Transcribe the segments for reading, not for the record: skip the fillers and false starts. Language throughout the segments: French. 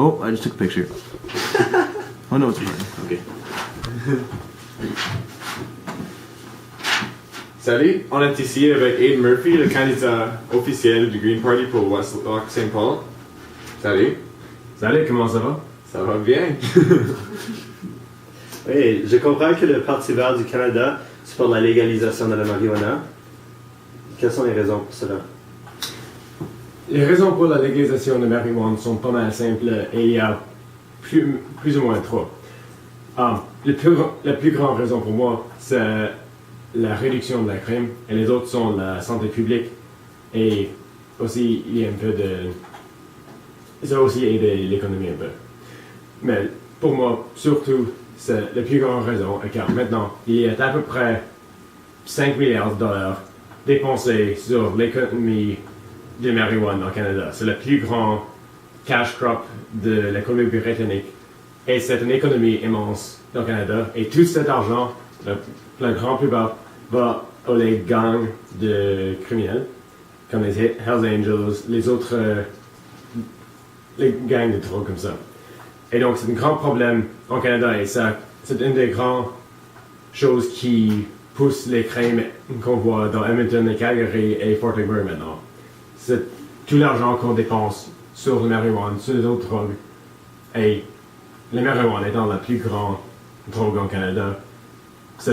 Oh, I just took a picture. Oh no, it's recording. Ok. Salut, on est ici avec Aiden Murphy, le candidat officiel du Green Party pour West Rock St. Paul. Salut. Salut, comment ça va? Ça va bien. Oui, je comprends que le Parti vert du Canada supporte la légalisation de la marijuana. Quelles sont les raisons pour cela? Les raisons pour la légalisation de la marijuana sont pas mal simples et il y a plus ou moins trois. La plus grande raison pour moi, c'est la réduction de la crime et les autres sont la santé publique et aussi il y a un peu de... Ça a aussi aidé l'économie un peu. Mais pour moi, surtout, c'est la plus grande raison car maintenant, il y a à peu près 5 milliards de dollars dépensés sur l'économie de marijuana au Canada. C'est le plus grand cash crop de l'économie britannique. Et c'est une économie immense au Canada. Et tout cet argent, la grande plupart, va aux gangs de criminels, comme les Hells Angels, les autres les gangs de drogue comme ça. Et donc c'est un grand problème au Canada et ça, c'est une des grandes choses qui pousse les crimes qu'on voit dans Edmonton, Calgary et Fort McMurray maintenant. C'est tout l'argent qu'on dépense sur le marijuana, sur les autres drogues. Et le marijuana étant la plus grande drogue au Canada, ça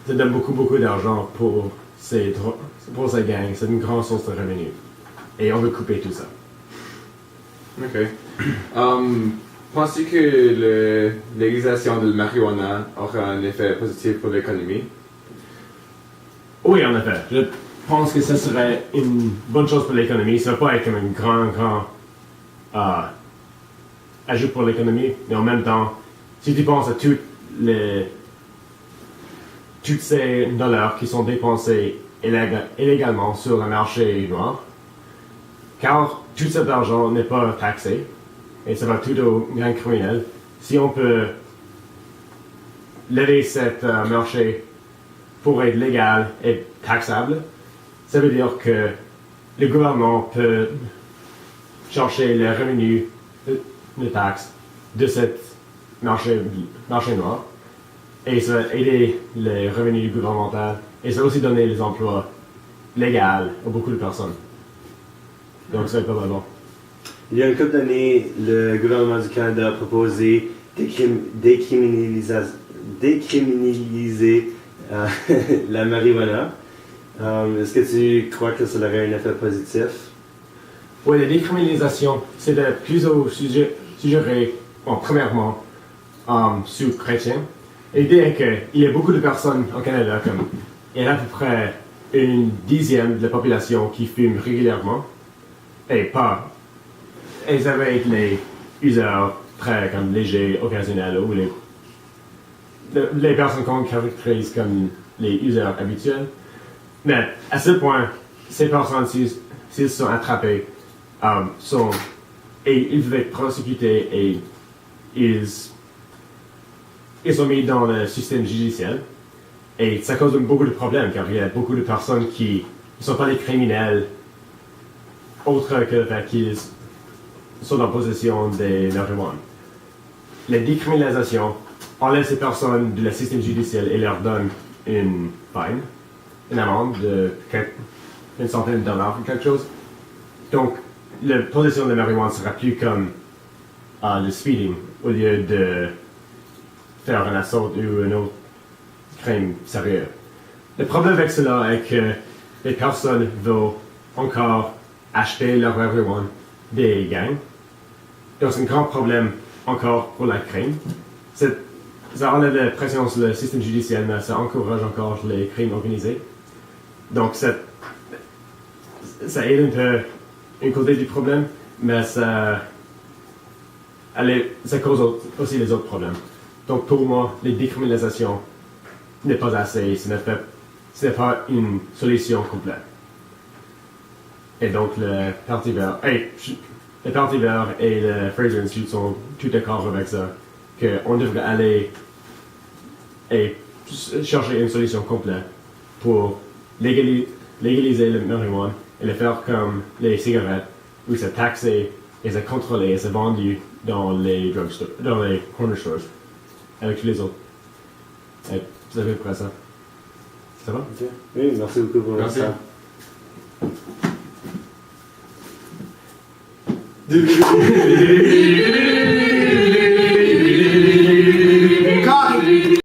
donne beaucoup d'argent pour ces gangs. C'est une grande source de revenus. Et on veut couper tout ça. Ok. Penses-tu que la légalisation de la marijuana aura un effet positif pour l'économie? Oui, en effet. Je pense que ce serait une bonne chose pour l'économie. Ça va pas être comme un grand ajout pour l'économie, mais en même temps, si tu penses à tous ces dollars qui sont dépensés illégalement sur le marché noir, car tout cet argent n'est pas taxé, et ça va tout aux gangs criminels, si on peut lever cet marché pour être légal et taxable, ça veut dire que le gouvernement peut chercher les revenus de taxes de ce marché noir et ça va aider les revenus gouvernementaux et ça va aussi donner des emplois légaux à beaucoup de personnes. Donc ça va être pas mal bon. Il y a une couple d'années, le gouvernement du Canada a proposé décriminaliser la marijuana. Est-ce que tu crois que ça aurait un effet positif? Oui, la décriminalisation, c'est de plutôt suggéré, premièrement, sous chrétien. L'idée est qu'il y a beaucoup de personnes au Canada, comme il y a à peu près 1/10 de la population qui fume régulièrement, et ça va être les users très comme légers, occasionnels, ou les personnes qu'on caractérise comme les users habituels. Mais à ce point, ces personnes, s'ils sont attrapés, et ils vont être prosécutés et ils sont mis dans le système judiciaire. Et ça cause beaucoup de problèmes car il y a beaucoup de personnes qui ne sont pas des criminels autre que le fait qu'ils sont en possession des marijuana. La décriminalisation enlève ces personnes du système judiciaire et leur donne une fine, une amende de une centaine de dollars ou quelque chose. Donc, la possession de marijuana sera plus comme le speeding au lieu de faire un assaut ou un autre crime sérieux. Le problème avec cela est que les personnes vont encore acheter leur marijuana des gangs. Donc c'est un grand problème encore pour la crime. Ça enlève la pression sur le système judiciaire, mais ça encourage encore les crimes organisés. Donc ça aide un peu une côté du problème, mais ça cause aussi les autres problèmes. Donc pour moi, la décriminalisation n'est pas assez, ce n'est pas une solution complète. Et donc le Parti vert et le Fraser Institute sont tout d'accord avec ça, qu'on devrait aller et chercher une solution complète pour légaliser le marijuana et le faire comme les cigarettes, où c'est taxé et c'est contrôlé et c'est vendu dans les drugstores, dans les corner stores, avec tous les autres. Et c'est à peu près ça. Ça va? Ok. Oui, merci beaucoup pour Merci. ça.